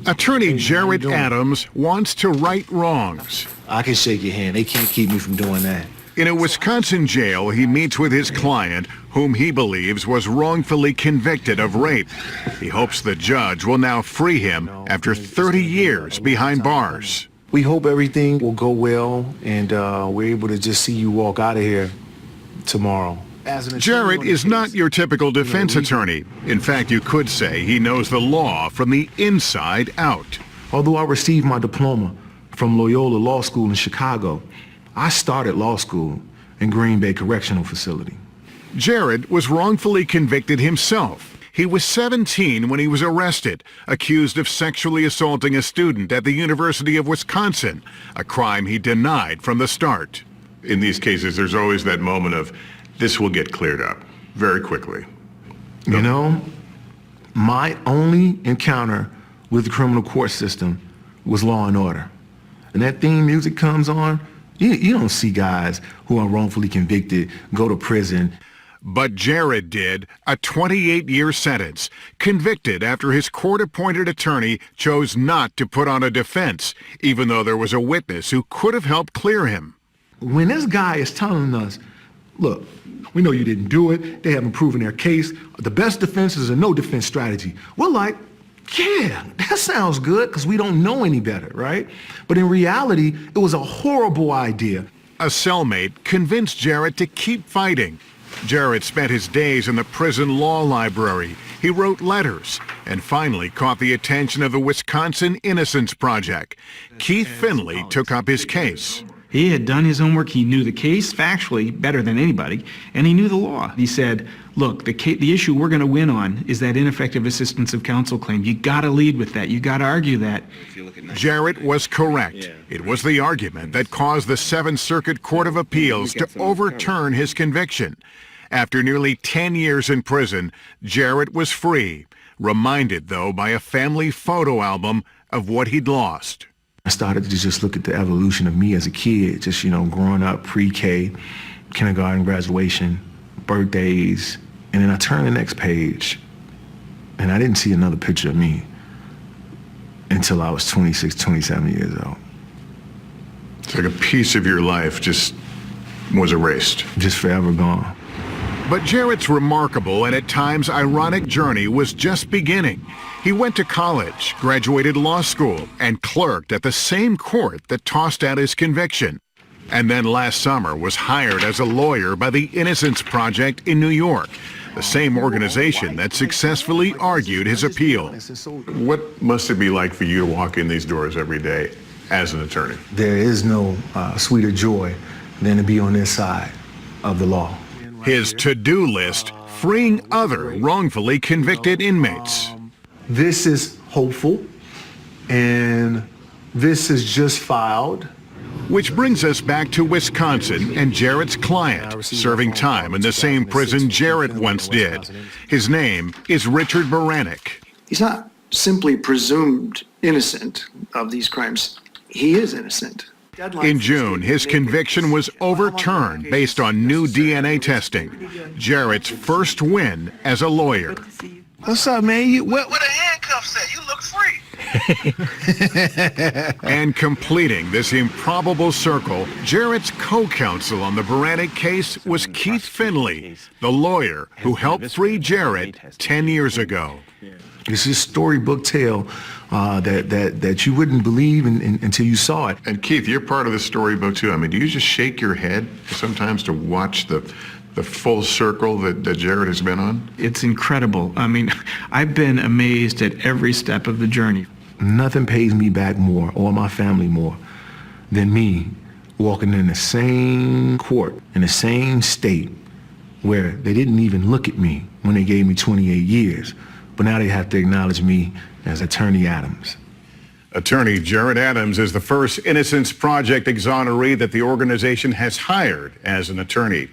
Attorney Jarrett Adams wants to right wrongs. I can shake your hand. They can't keep me from doing that. In a Wisconsin jail, he meets with his client, whom he believes was wrongfully convicted of rape. He hopes the judge will now free him after 30 years behind bars. We hope everything will go well, and we're able to just see you walk out of here tomorrow. Jarrett is not your typical defense attorney. In fact, you could say he knows the law from the inside out. Although I received my diploma from Loyola Law School in Chicago, I started law school in Green Bay Correctional Facility. Jarrett was wrongfully convicted himself. He was 17 when he was arrested, accused of sexually assaulting a student at the University of Wisconsin, a crime he denied from the start. In these cases, there's always that moment of, this will get cleared up very quickly. You know, my only encounter with the criminal court system was Law and Order. And that theme music comes on, you don't see guys who are wrongfully convicted go to prison. But Jarrett did, a 28-year sentence, convicted after his court-appointed attorney chose not to put on a defense, even though there was a witness who could have helped clear him. When this guy is telling us, look, we know you didn't do it, they haven't proven their case, the best defense is a no defense strategy. We're like, yeah, that sounds good, because we don't know any better, right? But in reality, it was a horrible idea. A cellmate convinced Jarrett to keep fighting. Jarrett spent his days in the prison law library. He wrote letters and finally caught the attention of the Wisconsin Innocence Project. Keith Finley took up his case. He had done his homework. He knew the case factually better than anybody, and he knew the law. He said, look, the issue we're going to win on is that ineffective assistance of counsel claim. You got to lead with that. You got to argue that. Jarrett was correct. It was the argument that caused the Seventh Circuit Court of Appeals to overturn his conviction. After nearly 10 years in prison, Jarrett was free, reminded, though, by a family photo album of what he'd lost. I started to just look at the evolution of me as a kid, just, growing up, pre-K, kindergarten, graduation, birthdays, and then I turned the next page, and I didn't see another picture of me until I was 26, 27 years old. It's like a piece of your life just was erased. Just forever gone. But Jarrett's remarkable and at times ironic journey was just beginning. He went to college, graduated law school, and clerked at the same court that tossed out his conviction. And then last summer was hired as a lawyer by the Innocence Project in New York, the same organization that successfully argued his appeal. What must it be like for you to walk in these doors every day as an attorney? There is no sweeter joy than to be on this side of the law. His to-do list, freeing other wrongfully convicted inmates. This is hopeful, and this is just filed. Which brings us back to Wisconsin and Jarrett's client, serving time in the same prison Jarrett once did. His name is Richard Baranek. He's not simply presumed innocent of these crimes. He is innocent. In June, his conviction was overturned based on new DNA testing. Jarrett's first win as a lawyer. What's up, man? Where the handcuffs at? You look free. And completing this improbable circle, Jarrett's co-counsel on the Baranek case was Keith Finley, the lawyer who helped free Jarrett 10 years ago. It's a storybook tale that you wouldn't believe until you saw it. And Keith, you're part of the storybook too. I mean, do you just shake your head sometimes to watch the full circle that Jarrett has been on? It's incredible. I mean, I've been amazed at every step of the journey. Nothing pays me back more, or my family more, than me walking in the same court, in the same state, where they didn't even look at me when they gave me 28 years. But now they have to acknowledge me as Attorney Adams. Attorney Jarrett Adams is the first Innocence Project exoneree that the organization has hired as an attorney.